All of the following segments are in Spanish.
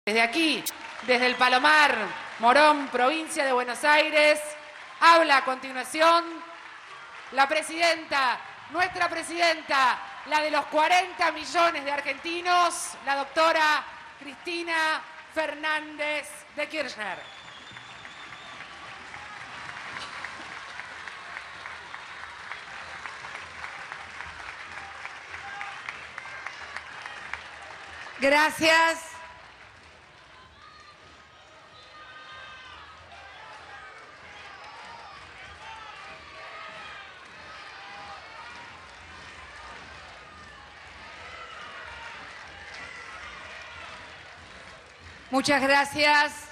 Desde aquí, desde el Palomar, Morón, provincia de Buenos Aires, habla a continuación la presidenta, nuestra presidenta, la de los 40 millones de argentinos, la doctora Cristina Fernández de Kirchner. Gracias. Muchas gracias.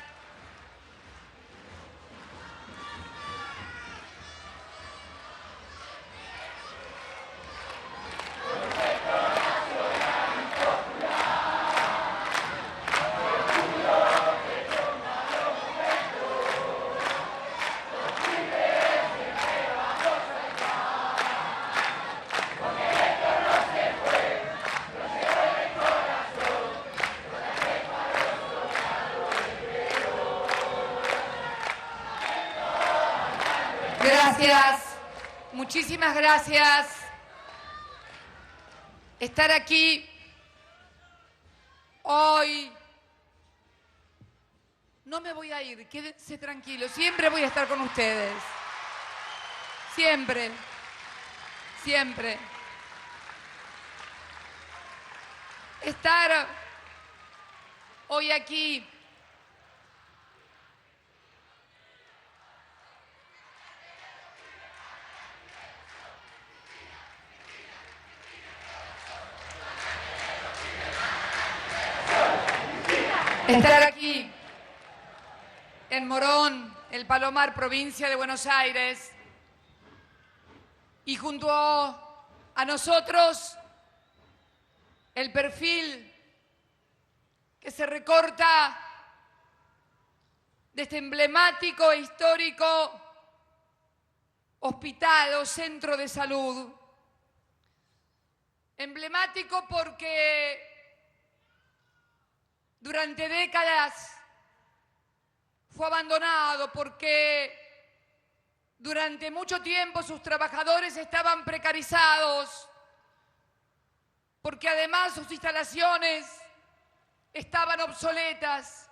Gracias, muchísimas gracias. Estar aquí hoy. No me voy a ir, quédense tranquilos, siempre voy a estar con ustedes. Siempre, siempre. Estar hoy aquí en Morón, el Palomar, provincia de Buenos Aires, y junto a nosotros el perfil que se recorta de este emblemático e histórico hospital o centro de salud. Emblemático porque durante décadas fue abandonado, porque durante mucho tiempo sus trabajadores estaban precarizados, porque además sus instalaciones estaban obsoletas,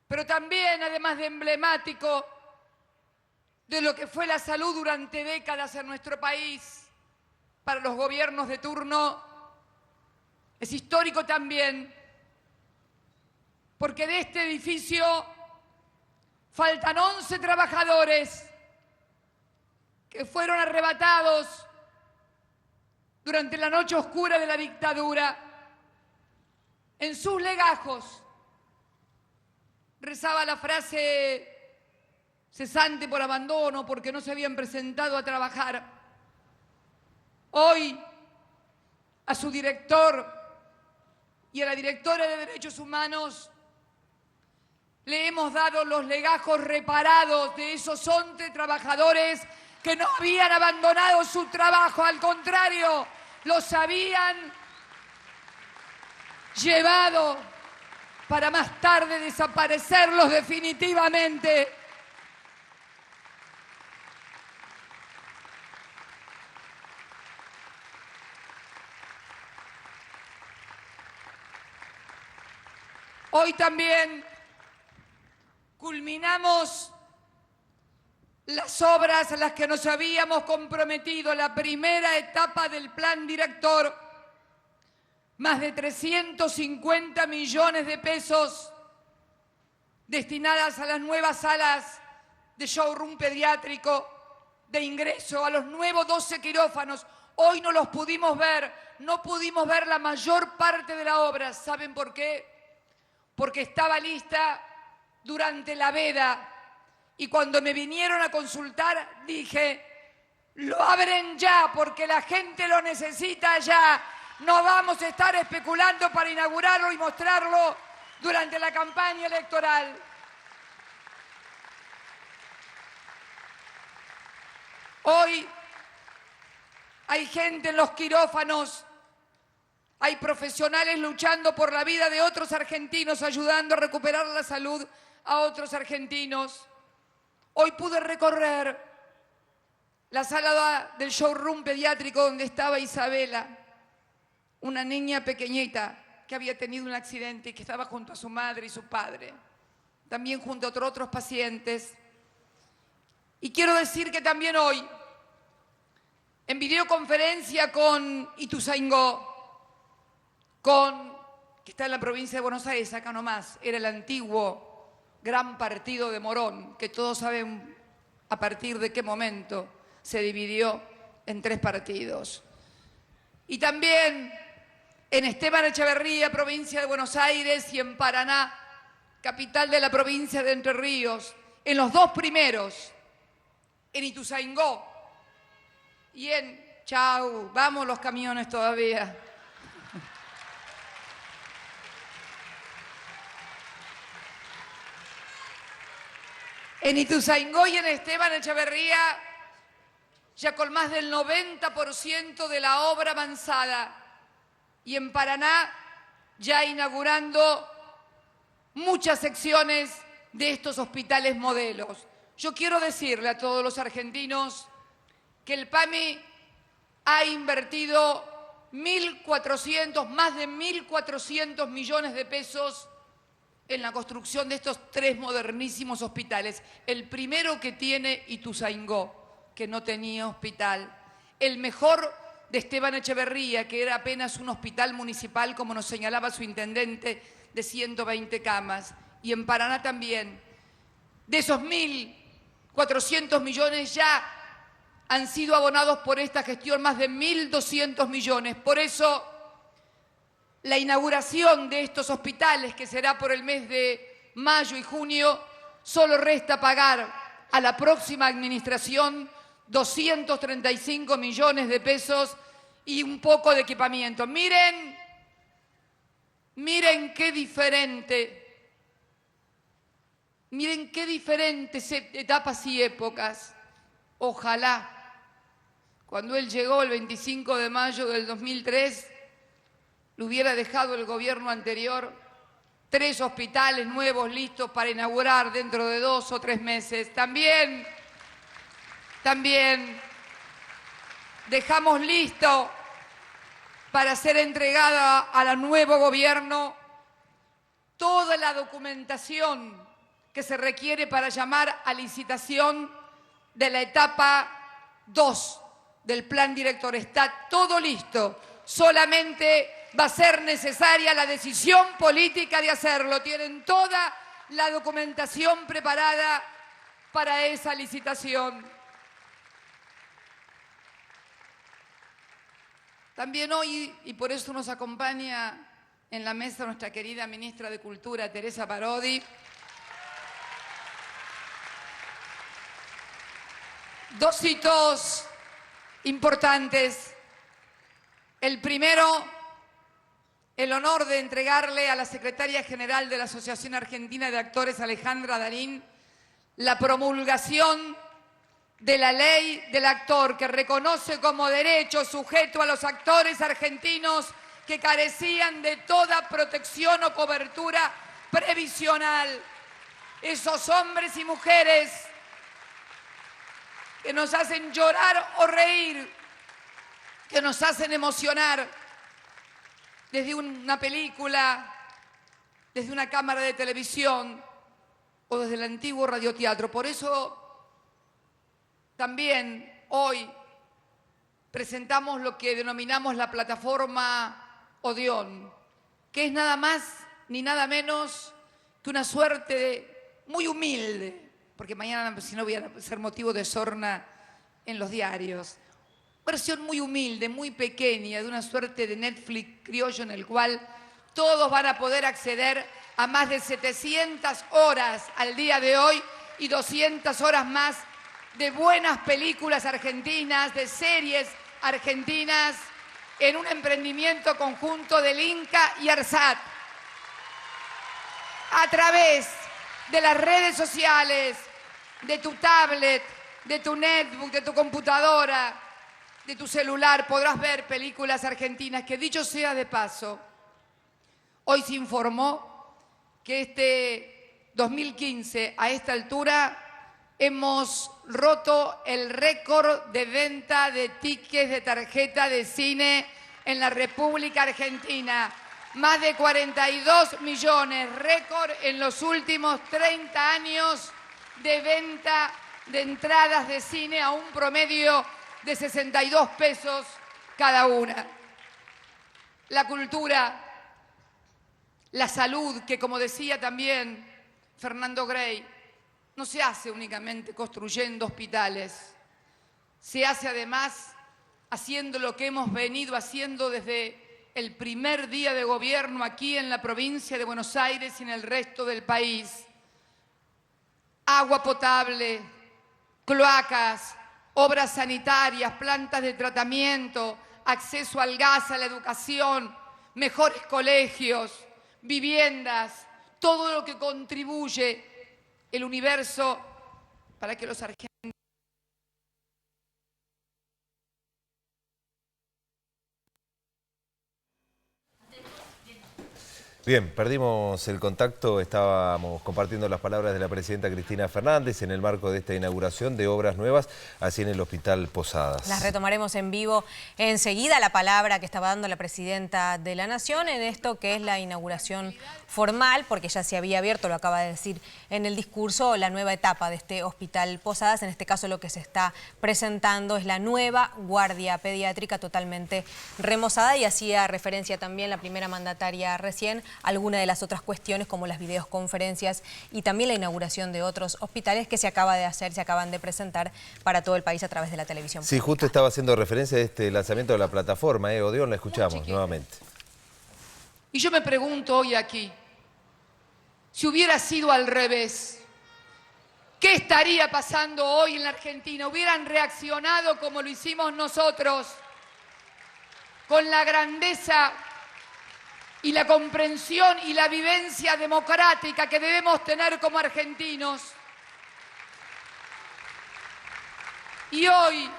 pero también, además de emblemático de lo que fue la salud durante décadas en nuestro país para los gobiernos de turno, es histórico también porque de este edificio faltan 11 trabajadores que fueron arrebatados durante la noche oscura de la dictadura. En sus legajos rezaba la frase cesante por abandono, porque no se habían presentado a trabajar. Hoy, a su director y a la directora de Derechos Humanos le hemos dado los legajos reparados de esos 11 trabajadores que no habían abandonado su trabajo, al contrario, los habían llevado para más tarde desaparecerlos definitivamente. Hoy también culminamos las obras a las que nos habíamos comprometido, la primera etapa del plan director, más de 350 millones de pesos destinadas a las nuevas salas de showroom pediátrico, de ingreso, a los nuevos 12 quirófanos. Hoy no los pudimos ver, no pudimos ver la mayor parte de la obra. ¿Saben por qué? Porque estaba lista durante la veda, y cuando me vinieron a consultar dije, lo abren ya porque la gente lo necesita ya, no vamos a estar especulando para inaugurarlo y mostrarlo durante la campaña electoral. Hoy hay gente en los quirófanos Hay profesionales luchando por la vida de otros argentinos, ayudando a recuperar la salud a otros argentinos. Hoy pude recorrer la sala del showroom pediátrico donde estaba Isabela, una niña pequeñita que había tenido un accidente y que estaba junto a su madre y su padre, también junto a otros pacientes. Y quiero decir que también hoy, en videoconferencia con Ituzaingó, que está en la provincia de Buenos Aires, acá nomás, era el antiguo gran partido de Morón, que todos saben a partir de qué momento se dividió en 3 partidos. Y también en Esteban Echeverría, provincia de Buenos Aires, y en Paraná, capital de la provincia de Entre Ríos, en los 2 primeros, en Ituzaingó y en... Chau, vamos los camiones todavía. En Ituzaingó y en Esteban Echeverría, ya con más del 90% de la obra avanzada. Y en Paraná, ya inaugurando muchas secciones de estos hospitales modelos. Yo quiero decirle a todos los argentinos que el PAMI ha invertido más de 1.400 millones de pesos en la construcción de estos 3 modernísimos hospitales. El primero que tiene Ituzaingó, que no tenía hospital. El mejor de Esteban Echeverría, que era apenas un hospital municipal, como nos señalaba su intendente, de 120 camas. Y en Paraná también. De esos 1.400 millones ya han sido abonados por esta gestión más de 1.200 millones. Por eso, la inauguración de estos hospitales, que será por el mes de mayo y junio, solo resta pagar a la próxima administración 235 millones de pesos y un poco de equipamiento. Miren qué diferentes etapas y épocas. Ojalá, cuando él llegó el 25 de mayo del 2003, le hubiera dejado el gobierno anterior 3 hospitales nuevos listos para inaugurar dentro de 2 o 3 meses. También dejamos listo para ser entregada al nuevo gobierno toda la documentación que se requiere para llamar a licitación de la etapa 2 del plan director. Está todo listo, solamente va a ser necesaria la decisión política de hacerlo. Tienen toda la documentación preparada para esa licitación. También hoy, y por eso nos acompaña en la mesa nuestra querida ministra de Cultura, Teresa Parodi, 2 hitos importantes. El primero, el honor de entregarle a la secretaria general de la Asociación Argentina de Actores, Alejandra Darín, la promulgación de la ley del actor, que reconoce como derecho sujeto a los actores argentinos que carecían de toda protección o cobertura previsional. Esos hombres y mujeres que nos hacen llorar o reír, que nos hacen emocionar desde una película, desde una cámara de televisión o desde el antiguo radioteatro. Por eso también hoy presentamos lo que denominamos la plataforma Odeón, que es nada más ni nada menos que una suerte muy humilde, porque mañana si no voy a ser motivo de sorna en los diarios. Versión muy humilde, muy pequeña, de una suerte de Netflix criollo en el cual todos van a poder acceder a más de 700 horas al día de hoy y 200 horas más de buenas películas argentinas, de series argentinas, en un emprendimiento conjunto del Inca y ARSAT. A través de las redes sociales, de tu tablet, de tu netbook, de tu computadora, de tu celular podrás ver películas argentinas que, dicho sea de paso, hoy se informó que este 2015, a esta altura, hemos roto el récord de venta de tickets de tarjeta de cine en la República Argentina. Más de 42 millones, récord en los últimos 30 años de venta de entradas de cine a un promedio de 62 pesos cada una. La cultura, la salud, que como decía también Fernando Grey, no se hace únicamente construyendo hospitales, se hace además haciendo lo que hemos venido haciendo desde el primer día de gobierno aquí en la provincia de Buenos Aires y en el resto del país. Agua potable, cloacas, obras sanitarias, plantas de tratamiento, acceso al gas, a la educación, mejores colegios, viviendas, todo lo que contribuye el universo para que los argentinos. Bien, perdimos el contacto, estábamos compartiendo las palabras de la presidenta Cristina Fernández en el marco de esta inauguración de obras nuevas, así en el Hospital Posadas. Las retomaremos en vivo enseguida, la palabra que estaba dando la presidenta de la Nación en esto que es la inauguración formal, porque ya se había abierto, lo acaba de decir en el discurso, la nueva etapa de este Hospital Posadas. En este caso lo que se está presentando es la nueva guardia pediátrica totalmente remozada, y hacía referencia también la primera mandataria recién alguna de las otras cuestiones como las videoconferencias y también la inauguración de otros hospitales que se acaba de hacer, se acaban de presentar para todo el país a través de la televisión Sí, pública. justo estaba haciendo referencia a este lanzamiento de la plataforma, Odeón, la escuchamos nuevamente. Y yo me pregunto hoy aquí, si hubiera sido al revés, ¿qué estaría pasando hoy en la Argentina? ¿Hubieran reaccionado como lo hicimos nosotros, con la grandeza y la comprensión y la vivencia democrática que debemos tener como argentinos? Y hoy,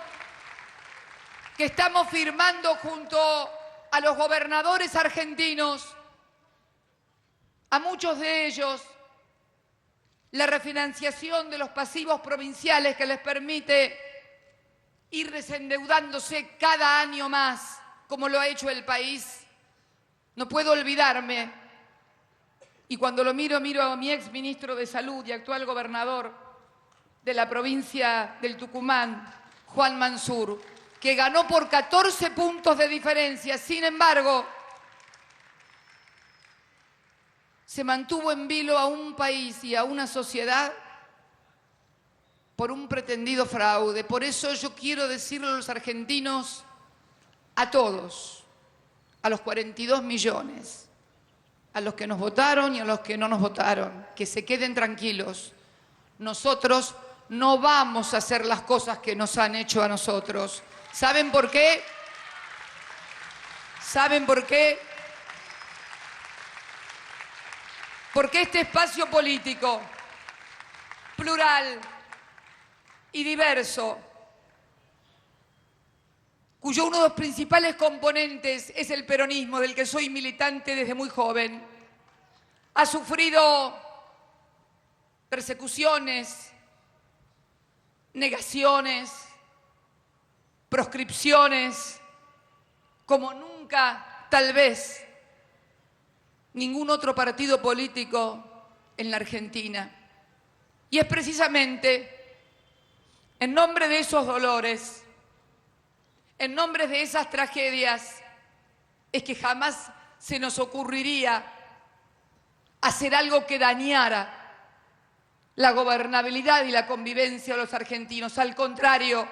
que estamos firmando junto a los gobernadores argentinos, a muchos de ellos, la refinanciación de los pasivos provinciales que les permite ir desendeudándose cada año más, como lo ha hecho el país. No puedo olvidarme, y cuando lo miro a mi ex ministro de Salud y actual gobernador de la provincia del Tucumán, Juan Mansur, que ganó por 14 puntos de diferencia. Sin embargo, se mantuvo en vilo a un país y a una sociedad por un pretendido fraude. Por eso yo quiero decirle a los argentinos, a todos, a los 42 millones, a los que nos votaron y a los que no nos votaron, que se queden tranquilos. Nosotros no vamos a hacer las cosas que nos han hecho a nosotros. ¿Saben por qué? ¿Saben por qué? Porque este espacio político, plural y diverso, cuyo uno de los principales componentes es el peronismo, del que soy militante desde muy joven, ha sufrido persecuciones, negaciones, proscripciones, como nunca, tal vez, ningún otro partido político en la Argentina. Y es precisamente en nombre de esos dolores, en nombre de esas tragedias, es que jamás se nos ocurriría hacer algo que dañara la gobernabilidad y la convivencia de los argentinos. Al contrario,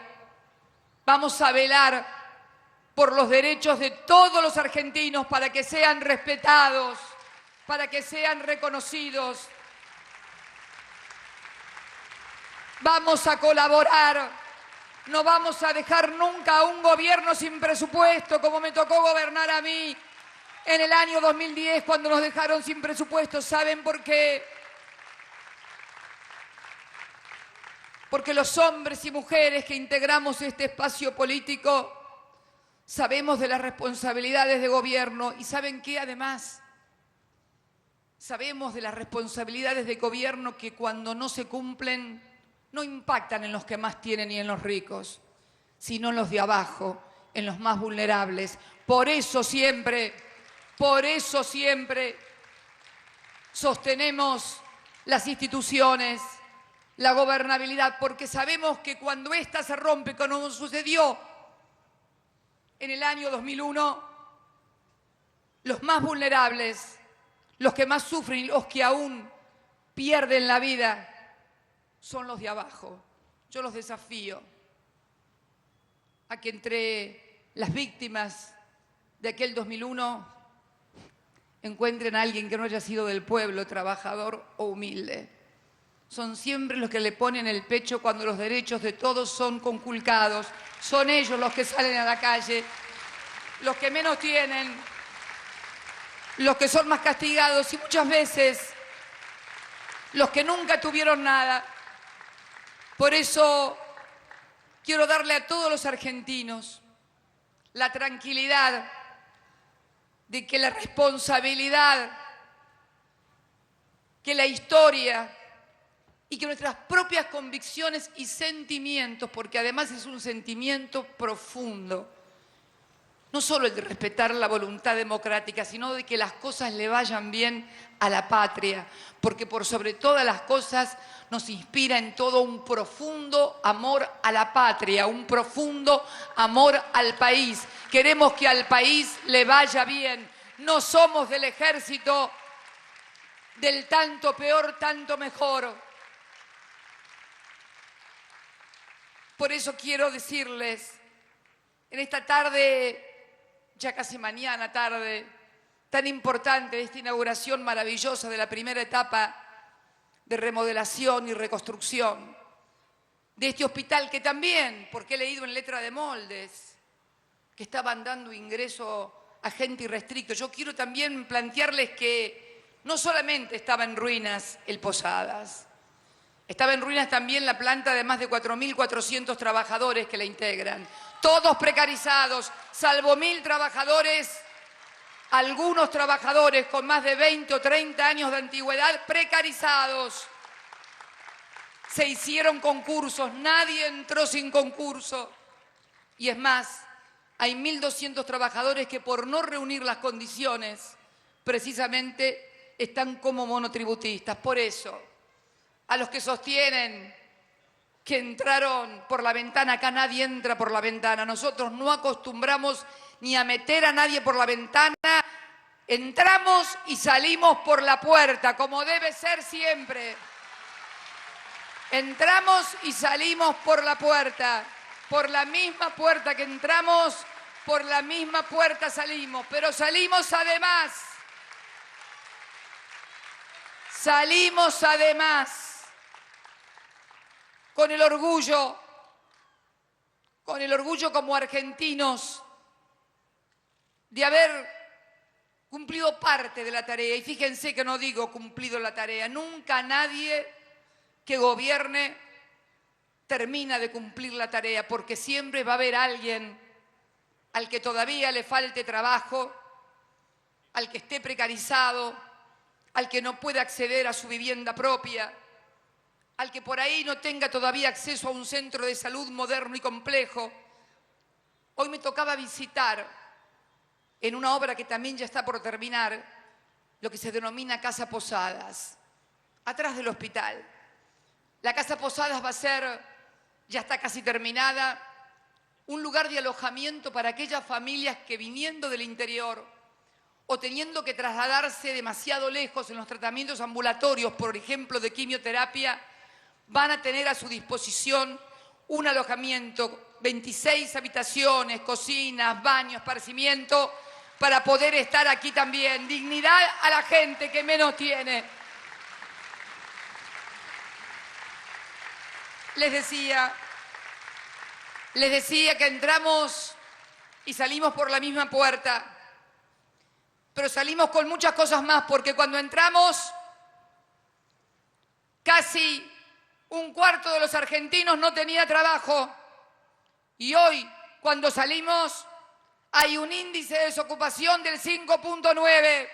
vamos a velar por los derechos de todos los argentinos para que sean respetados, para que sean reconocidos. Vamos a colaborar. No vamos a dejar nunca a un gobierno sin presupuesto, como me tocó gobernar a mí en el año 2010, cuando nos dejaron sin presupuesto. ¿Saben por qué? Porque los hombres y mujeres que integramos este espacio político sabemos de las responsabilidades de gobierno y ¿saben qué? Además, sabemos de las responsabilidades de gobierno que cuando no se cumplen no impactan en los que más tienen y en los ricos, sino en los de abajo, en los más vulnerables. Por eso siempre sostenemos las instituciones, la gobernabilidad, porque sabemos que cuando ésta se rompe, como sucedió en el año 2001, los más vulnerables, los que más sufren, los que aún pierden la vida, son los de abajo. Yo los desafío a que entre las víctimas de aquel 2001 encuentren a alguien que no haya sido del pueblo, trabajador o humilde. Son siempre los que le ponen el pecho cuando los derechos de todos son conculcados. Son ellos los que salen a la calle, los que menos tienen, los que son más castigados y muchas veces los que nunca tuvieron nada. Por eso quiero darle a todos los argentinos la tranquilidad de que la responsabilidad, que la historia y que nuestras propias convicciones y sentimientos, porque además es un sentimiento profundo, no solo el de respetar la voluntad democrática, sino de que las cosas le vayan bien a la patria, porque por sobre todas las cosas nos inspira en todo un profundo amor a la patria, un profundo amor al país. Queremos que al país le vaya bien. No somos del ejército del tanto peor, tanto mejor. Por eso quiero decirles, en esta tarde, ya casi mañana tarde, tan importante de esta inauguración maravillosa de la primera etapa de remodelación y reconstrucción, de este hospital que también, porque he leído en letra de moldes, que estaban dando ingreso a gente irrestricto. Yo quiero también plantearles que no solamente estaba en ruinas el Posadas, estaba en ruinas también la planta de más de 4.400 trabajadores que la integran, todos precarizados, salvo 1.000 trabajadores, algunos trabajadores con más de 20 o 30 años de antigüedad precarizados. Se hicieron concursos, nadie entró sin concurso. Y es más, hay 1.200 trabajadores que por no reunir las condiciones, precisamente están como monotributistas. Por eso, a los que sostienen que entraron por la ventana, acá nadie entra por la ventana. Nosotros no acostumbramos ni a meter a nadie por la ventana. Entramos y salimos por la puerta, como debe ser siempre. Entramos y salimos por la puerta. Por la misma puerta que entramos, por la misma puerta salimos. Pero salimos además con el orgullo como argentinos de haber cumplido parte de la tarea. Y fíjense que no digo cumplido la tarea. Nunca nadie que gobierne termina de cumplir la tarea, porque siempre va a haber alguien al que todavía le falte trabajo, al que esté precarizado, al que no pueda acceder a su vivienda propia, al que por ahí no tenga todavía acceso a un centro de salud moderno y complejo. Hoy me tocaba visitar, en una obra que también ya está por terminar, lo que se denomina Casa Posadas, atrás del hospital. La Casa Posadas va a ser, ya está casi terminada, un lugar de alojamiento para aquellas familias que viniendo del interior o teniendo que trasladarse demasiado lejos en los tratamientos ambulatorios, por ejemplo de quimioterapia, van a tener a su disposición un alojamiento, 26 habitaciones, cocinas, baños, esparcimiento, para poder estar aquí también. Dignidad a la gente que menos tiene. Les decía que entramos y salimos por la misma puerta, pero salimos con muchas cosas más, porque cuando entramos, casi un cuarto de los argentinos no tenía trabajo. Y hoy, cuando salimos, hay un índice de desocupación del 5.9.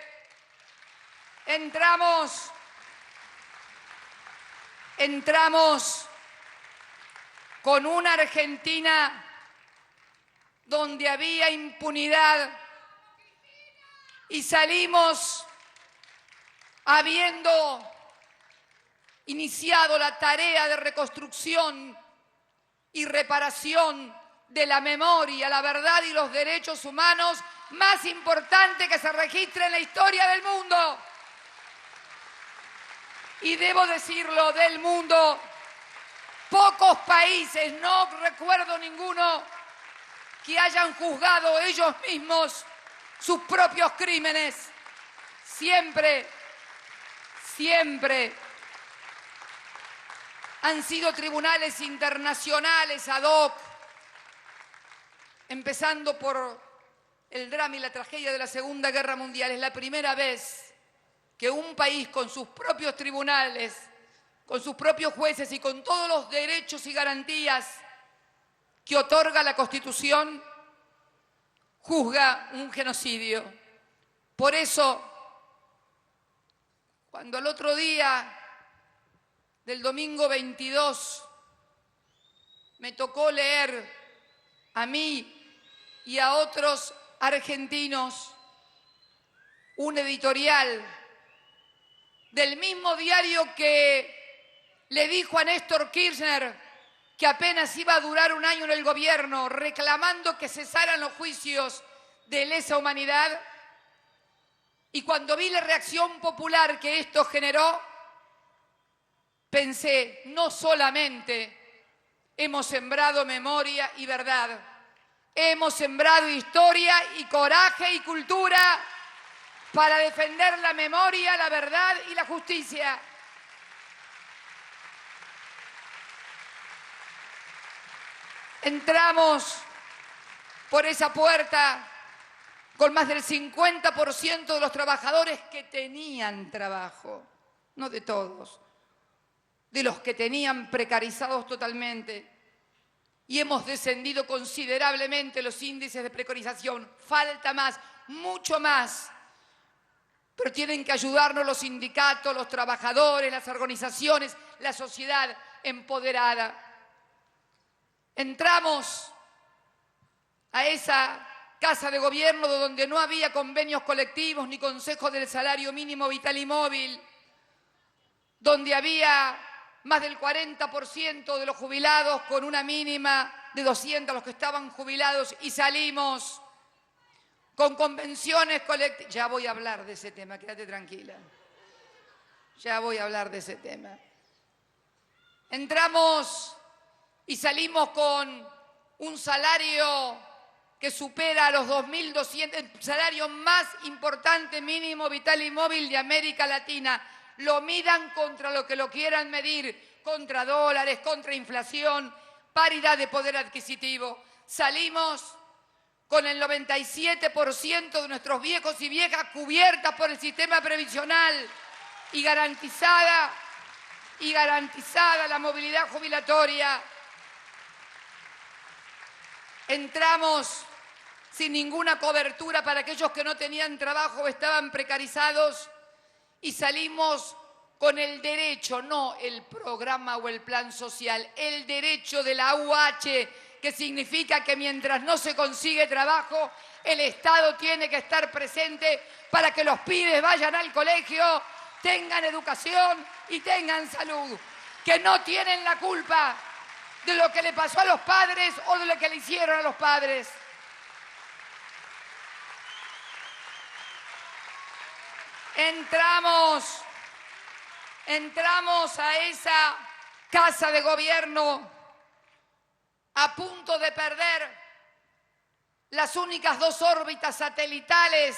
Entramos con una Argentina donde había impunidad y salimos habiendo iniciado la tarea de reconstrucción y reparación de la memoria, la verdad y los derechos humanos más importante que se registre en la historia del mundo. Y debo decirlo, del mundo, pocos países, no recuerdo ninguno, que hayan juzgado ellos mismos sus propios crímenes. Siempre han sido tribunales internacionales ad hoc, empezando por el drama y la tragedia de la Segunda Guerra Mundial. Es la primera vez que un país con sus propios tribunales, con sus propios jueces y con todos los derechos y garantías que otorga la Constitución, juzga un genocidio. Por eso, cuando el otro día del domingo 22 me tocó leer a mí y a otros argentinos un editorial del mismo diario que le dijo a Néstor Kirchner que apenas iba a durar un año en el gobierno, reclamando que cesaran los juicios de lesa humanidad. Y cuando vi la reacción popular que esto generó, pensé, no solamente hemos sembrado memoria y verdad, hemos sembrado historia y coraje y cultura para defender la memoria, la verdad y la justicia. Entramos por esa puerta con más del 50% de los trabajadores que tenían trabajo, no de todos, de los que tenían precarizados totalmente. Y hemos descendido considerablemente los índices de precarización. Falta más, mucho más. Pero tienen que ayudarnos los sindicatos, los trabajadores, las organizaciones, la sociedad empoderada. Entramos a esa casa de gobierno donde no había convenios colectivos ni consejos del salario mínimo vital y móvil, donde había más del 40% de los jubilados con una mínima de 200 los que estaban jubilados, y salimos con convenciones colectivas. Ya voy a hablar de ese tema, quédate tranquila. Ya voy a hablar de ese tema. Entramos y salimos con un salario que supera los 2.200, el salario más importante mínimo vital y móvil de América Latina. Lo midan contra lo que lo quieran medir, contra dólares, contra inflación, paridad de poder adquisitivo. Salimos con el 97% de nuestros viejos y viejas cubiertas por el sistema previsional y garantizada la movilidad jubilatoria. Entramos sin ninguna cobertura para aquellos que no tenían trabajo o estaban precarizados, y salimos con el derecho, no el programa o el plan social, el derecho de la AUH, que significa que mientras no se consigue trabajo, el Estado tiene que estar presente para que los pibes vayan al colegio, tengan educación y tengan salud, que no tienen la culpa de lo que le pasó a los padres o de lo que le hicieron a los padres. Entramos a esa casa de gobierno a punto de perder las únicas 2 órbitas satelitales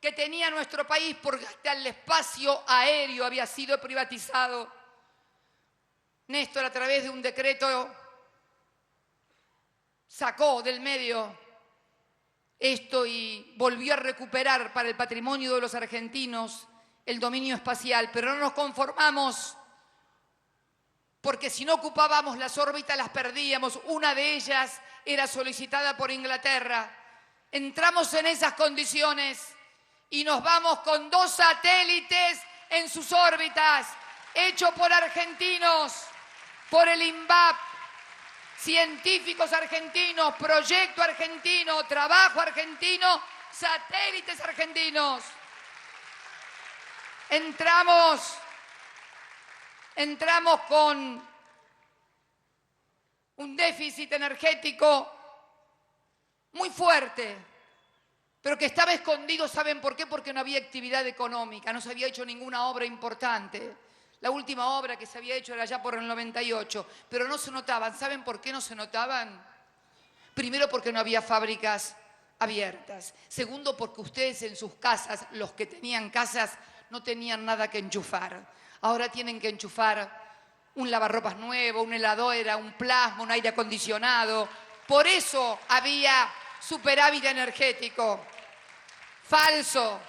que tenía nuestro país, porque hasta el espacio aéreo había sido privatizado. Néstor, a través de un decreto, sacó del medio esto y volvió a recuperar para el patrimonio de los argentinos el dominio espacial. Pero no nos conformamos, porque si no ocupábamos las órbitas las perdíamos. Una de ellas era solicitada por Inglaterra Entramos en esas condiciones y nos vamos con 2 satélites en sus órbitas, hecho por argentinos, por el INVAP, científicos argentinos, proyecto argentino, trabajo argentino, satélites argentinos. Entramos con un déficit energético muy fuerte, pero que estaba escondido. ¿Saben por qué? Porque no había actividad económica, no se había hecho ninguna obra importante. La última obra que se había hecho era ya por el 98, pero no se notaban. ¿Saben por qué no se notaban? Primero, porque no había fábricas abiertas. Segundo, porque ustedes en sus casas, los que tenían casas, no tenían nada que enchufar. Ahora tienen que enchufar un lavarropas nuevo, una heladera, un plasma, un aire acondicionado. Por eso había superávit energético. Falso.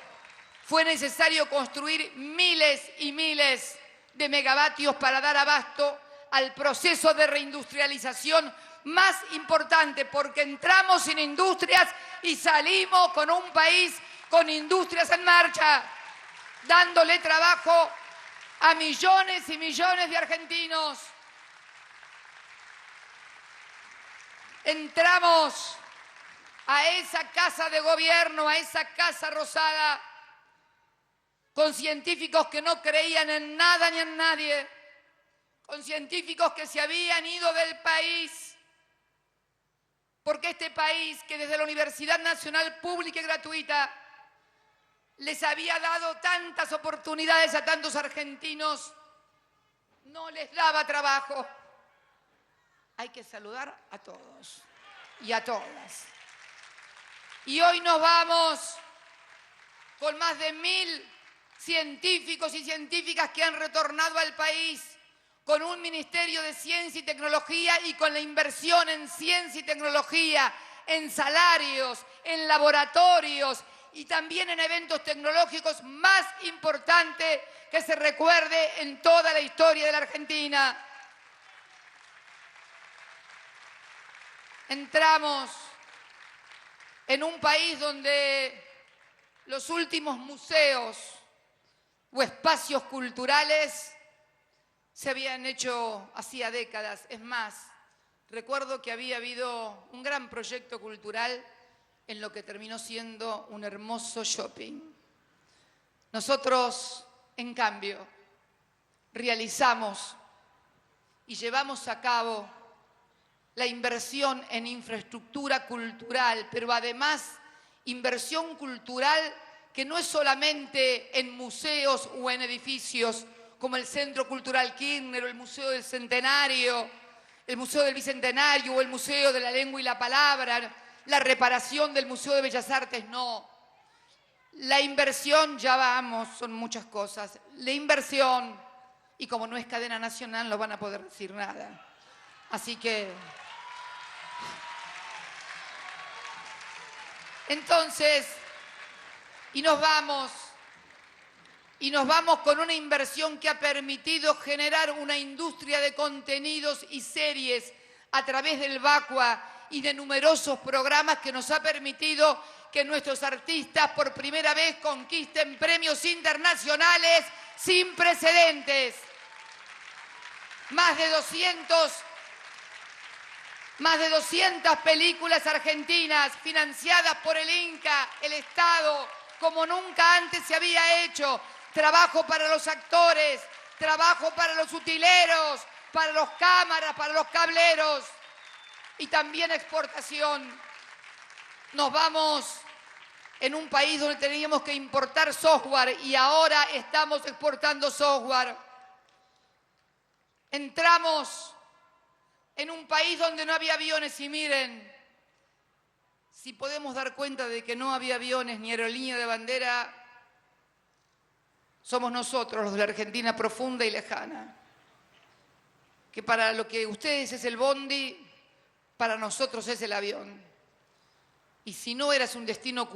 Fue necesario construir miles y miles de megavatios para dar abasto al proceso de reindustrialización más importante, porque entramos sin industrias y salimos con un país con industrias en marcha, dándole trabajo a millones y millones de argentinos. Entramos a esa casa de gobierno, a esa casa rosada, con científicos que no creían en nada ni en nadie, con científicos que se habían ido del país, porque este país, que desde la Universidad Nacional Pública y Gratuita les había dado tantas oportunidades a tantos argentinos, no les daba trabajo. Hay que saludar a todos y a todas. Y hoy nos vamos con más de 1000 científicos y científicas que han retornado al país, con un Ministerio de Ciencia y Tecnología y con la inversión en ciencia y tecnología, en salarios, en laboratorios y también en eventos tecnológicos más importante que se recuerde en toda la historia de la Argentina. Entramos en un país donde los últimos museos o espacios culturales se habían hecho hacía décadas. Es más, recuerdo que había habido un gran proyecto cultural en lo que terminó siendo un hermoso shopping. Nosotros, en cambio, realizamos y llevamos a cabo la inversión en infraestructura cultural, pero además inversión cultural que no es solamente en museos o en edificios como el Centro Cultural Kirchner o el Museo del Centenario, el Museo del Bicentenario o el Museo de la Lengua y la Palabra, la reparación del Museo de Bellas Artes, no. La inversión, ya vamos, son muchas cosas. La inversión, y como no es cadena nacional, no van a poder decir nada. Así que... Entonces, y nos vamos con una inversión que ha permitido generar una industria de contenidos y series a través del VACUA y de numerosos programas que nos ha permitido que nuestros artistas por primera vez conquisten premios internacionales sin precedentes. Más de 200 películas argentinas financiadas por el Inca, el Estado, como nunca antes se había hecho. Trabajo para los actores, trabajo para los utileros, para los cámaras, para los cableros y también exportación. Nos vamos en un país donde teníamos que importar software y ahora estamos exportando software. Entramos en un país donde no había aviones y miren, si podemos dar cuenta de que no había aviones ni aerolínea de bandera, somos nosotros, los de la Argentina profunda y lejana, que para lo que ustedes es el bondi, para nosotros es el avión. Y si no eras un destino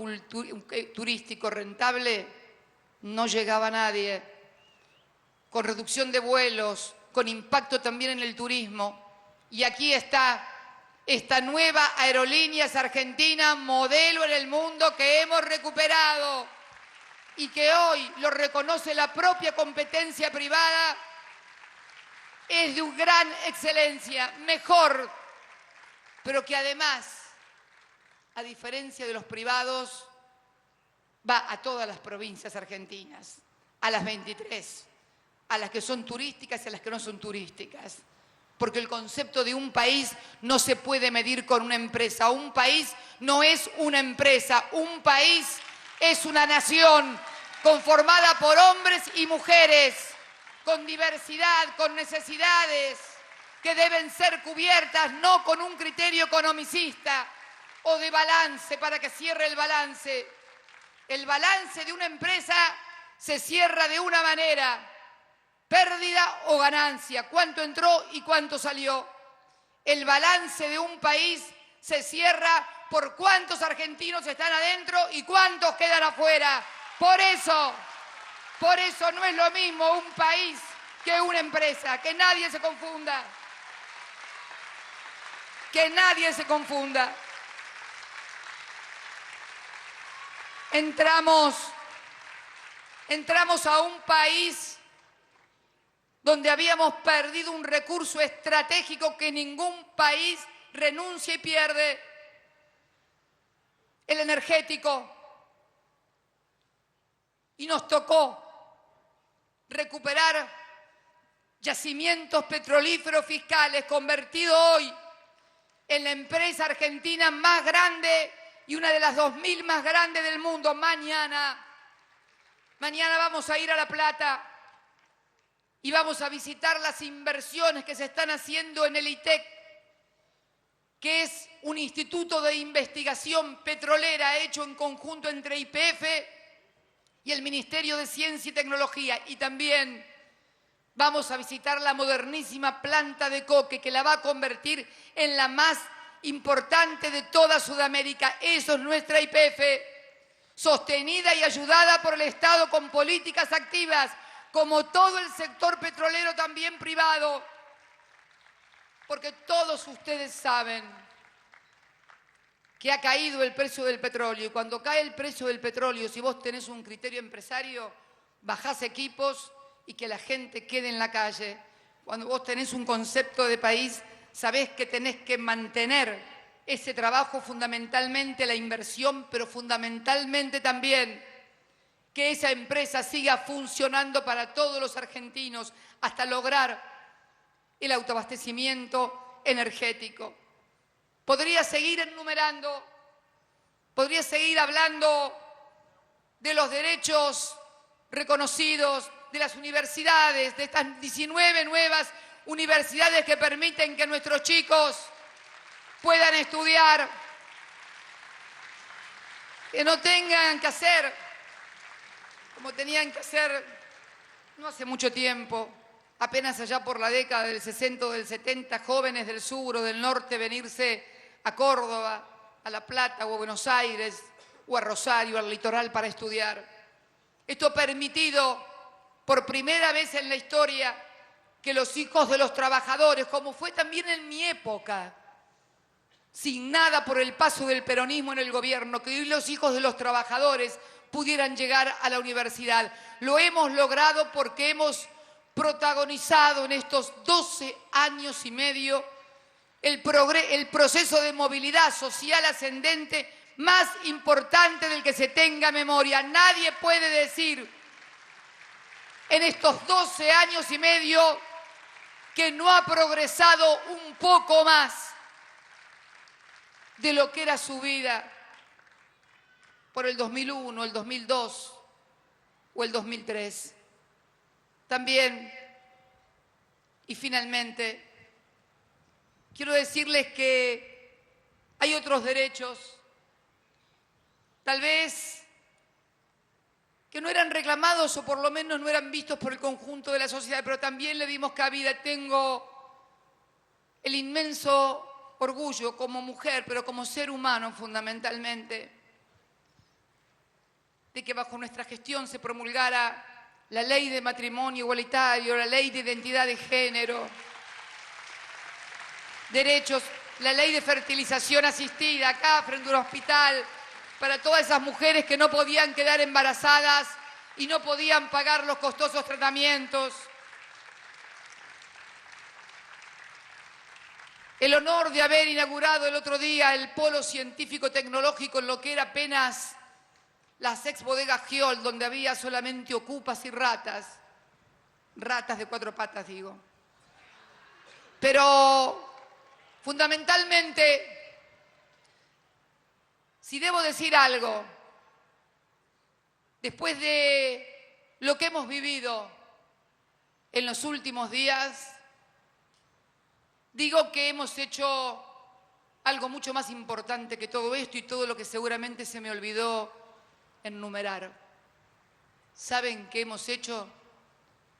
turístico rentable, no llegaba nadie. Con reducción de vuelos, con impacto también en el turismo. Y aquí está esta nueva Aerolíneas Argentinas, modelo en el mundo que hemos recuperado y que hoy lo reconoce la propia competencia privada, es de una gran excelencia, mejor, pero que además, a diferencia de los privados, va a todas las provincias argentinas, a las 23, a las que son turísticas y a las que no son turísticas. Porque el concepto de un país no se puede medir con una empresa. Un país no es una empresa, un país es una nación conformada por hombres y mujeres, con diversidad, con necesidades que deben ser cubiertas, no con un criterio economicista o de balance para que cierre el balance. El balance de una empresa se cierra de una manera: pérdida o ganancia, cuánto entró y cuánto salió. El balance de un país se cierra por cuántos argentinos están adentro y cuántos quedan afuera. Por eso no es lo mismo un país que una empresa. Que nadie se confunda. Que nadie se confunda. Entramos a un país donde habíamos perdido un recurso estratégico que ningún país renuncia y pierde: el energético. Y nos tocó recuperar yacimientos petrolíferos fiscales, convertido hoy en la empresa argentina más grande y una de las 2.000 más grandes del mundo. Mañana vamos a ir a La Plata y vamos a visitar las inversiones que se están haciendo en el ITEC, que es un instituto de investigación petrolera hecho en conjunto entre YPF y el Ministerio de Ciencia y Tecnología. Y también vamos a visitar la modernísima planta de coque que la va a convertir en la más importante de toda Sudamérica. Eso es nuestra YPF, sostenida y ayudada por el Estado con políticas activas, como todo el sector petrolero también privado. Porque todos ustedes saben que ha caído el precio del petróleo. Y cuando cae el precio del petróleo, si vos tenés un criterio empresario, bajás equipos y que la gente quede en la calle. Cuando vos tenés un concepto de país, sabés que tenés que mantener ese trabajo, fundamentalmente la inversión, pero fundamentalmente también que esa empresa siga funcionando para todos los argentinos hasta lograr el autoabastecimiento energético. Podría seguir enumerando, podría seguir hablando de los derechos reconocidos, de las universidades, de estas 19 nuevas universidades que permiten que nuestros chicos puedan estudiar, que no tengan que hacer como tenían que hacer no hace mucho tiempo, apenas allá por la década del 60 o del 70, jóvenes del sur o del norte venirse a Córdoba, a La Plata o a Buenos Aires o a Rosario, al litoral, para estudiar. Esto ha permitido por primera vez en la historia que los hijos de los trabajadores, como fue también en mi época, signada por el paso del peronismo en el gobierno, que hoy los hijos de los trabajadores pudieran llegar a la universidad. Lo hemos logrado porque hemos protagonizado en estos 12 años y medio el proceso de movilidad social ascendente más importante del que se tenga memoria. Nadie puede decir en estos 12 años y medio que no ha progresado un poco más de lo que era su vida por el 2001, el 2002 o el 2003. También, y finalmente, quiero decirles que hay otros derechos, tal vez que no eran reclamados o por lo menos no eran vistos por el conjunto de la sociedad, pero también le dimos cabida. Tengo el inmenso orgullo como mujer, pero como ser humano fundamentalmente, de que bajo nuestra gestión se promulgara la ley de matrimonio igualitario, la ley de identidad de género, derechos la ley de fertilización asistida acá frente a un hospital para todas esas mujeres que no podían quedar embarazadas y no podían pagar los costosos tratamientos. El honor de haber inaugurado el otro día el polo científico-tecnológico en lo que era apenas las ex bodegas Giol, donde había solamente ocupas y ratas. Ratas de 4 patas, digo. Pero, fundamentalmente, si debo decir algo, después de lo que hemos vivido en los últimos días, digo que hemos hecho algo mucho más importante que todo esto y todo lo que seguramente se me olvidó enumerar. ¿Saben qué hemos hecho?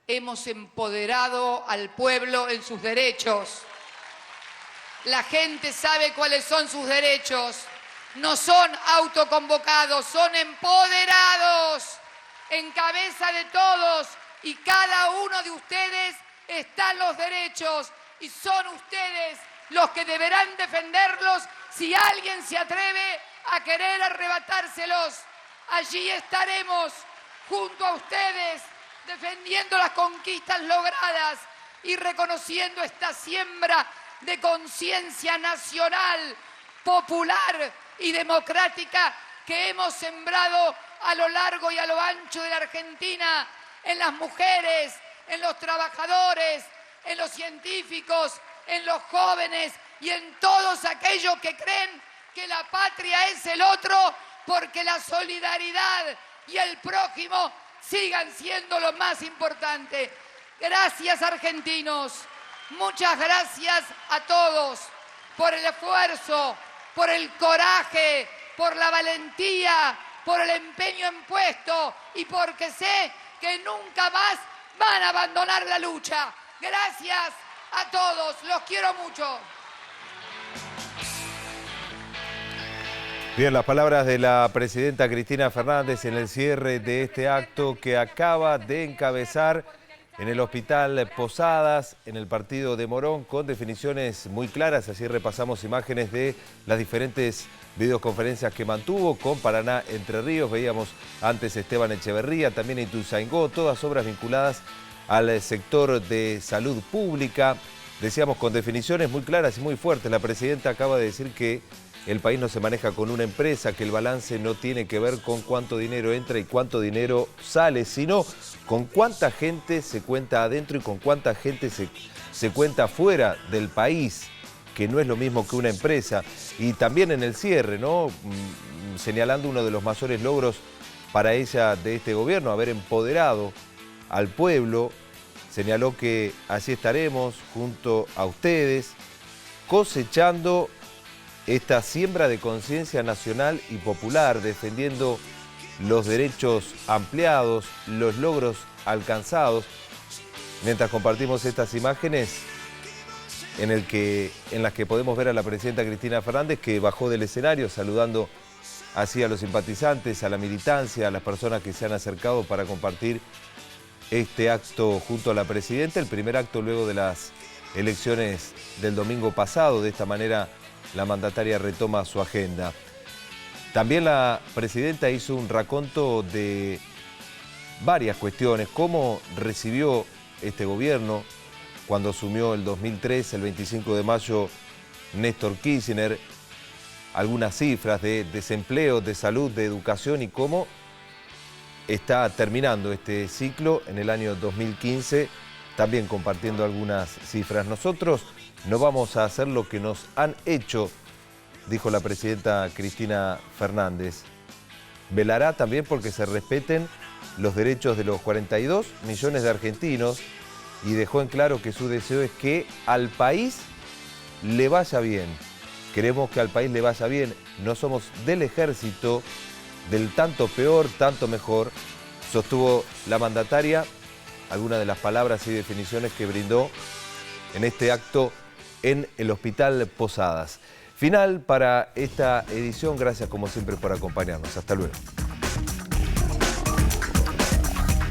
Hemos empoderado al pueblo en sus derechos. La gente sabe cuáles son sus derechos. No son autoconvocados, son empoderados en cabeza de todos y cada uno de ustedes están los derechos y son ustedes los que deberán defenderlos si alguien se atreve a querer arrebatárselos. Allí estaremos junto a ustedes defendiendo las conquistas logradas y reconociendo esta siembra de conciencia nacional, popular y democrática que hemos sembrado a lo largo y a lo ancho de la Argentina, en las mujeres, en los trabajadores, en los científicos, en los jóvenes y en todos aquellos que creen que la patria es el otro, porque la solidaridad y el prójimo sigan siendo lo más importante. Gracias, argentinos. Muchas gracias a todos por el esfuerzo, por el coraje, por la valentía, por el empeño en puesto y porque sé que nunca más van a abandonar la lucha. Gracias a todos, los quiero mucho. Bien, las palabras de la presidenta Cristina Fernández en el cierre de este acto que acaba de encabezar en el Hospital Posadas, en el partido de Morón, con definiciones muy claras. Así repasamos imágenes de las diferentes videoconferencias que mantuvo con Paraná Entre Ríos. Veíamos antes Esteban Echeverría, también Ituzaingó, todas obras vinculadas al sector de salud pública. Decíamos con definiciones muy claras y muy fuertes. La presidenta acaba de decir que el país no se maneja con una empresa, que el balance no tiene que ver con cuánto dinero entra y cuánto dinero sale, sino con cuánta gente se cuenta adentro y con cuánta gente se cuenta fuera del país, que no es lo mismo que una empresa. Y también en el cierre, ¿no? Señalando uno de los mayores logros para ella de este gobierno, haber empoderado al pueblo, señaló que así estaremos junto a ustedes, cosechando esta siembra de conciencia nacional y popular, defendiendo los derechos ampliados, los logros alcanzados. Mientras compartimos estas imágenes en las que podemos ver a la presidenta Cristina Fernández, que bajó del escenario saludando así a los simpatizantes, a la militancia, a las personas que se han acercado para compartir este acto junto a la presidenta, el primer acto luego de las elecciones del domingo pasado. De esta manera la mandataria retoma su agenda. También la presidenta hizo un raconto de varias cuestiones, cómo recibió este gobierno cuando asumió el 2003, el 25 de mayo, Néstor Kirchner, algunas cifras de desempleo, de salud, de educación y cómo está terminando este ciclo en el año 2015, también compartiendo algunas cifras. Nosotros no vamos a hacer lo que nos han hecho, dijo la presidenta Cristina Fernández. Velará también porque se respeten los derechos de los 42 millones de argentinos y dejó en claro que su deseo es que al país le vaya bien. Queremos que al país le vaya bien. No somos del ejército, del tanto peor, tanto mejor, sostuvo la mandataria. Algunas de las palabras y definiciones que brindó en este acto en el Hospital Posadas. Final para esta edición. Gracias como siempre por acompañarnos. Hasta luego.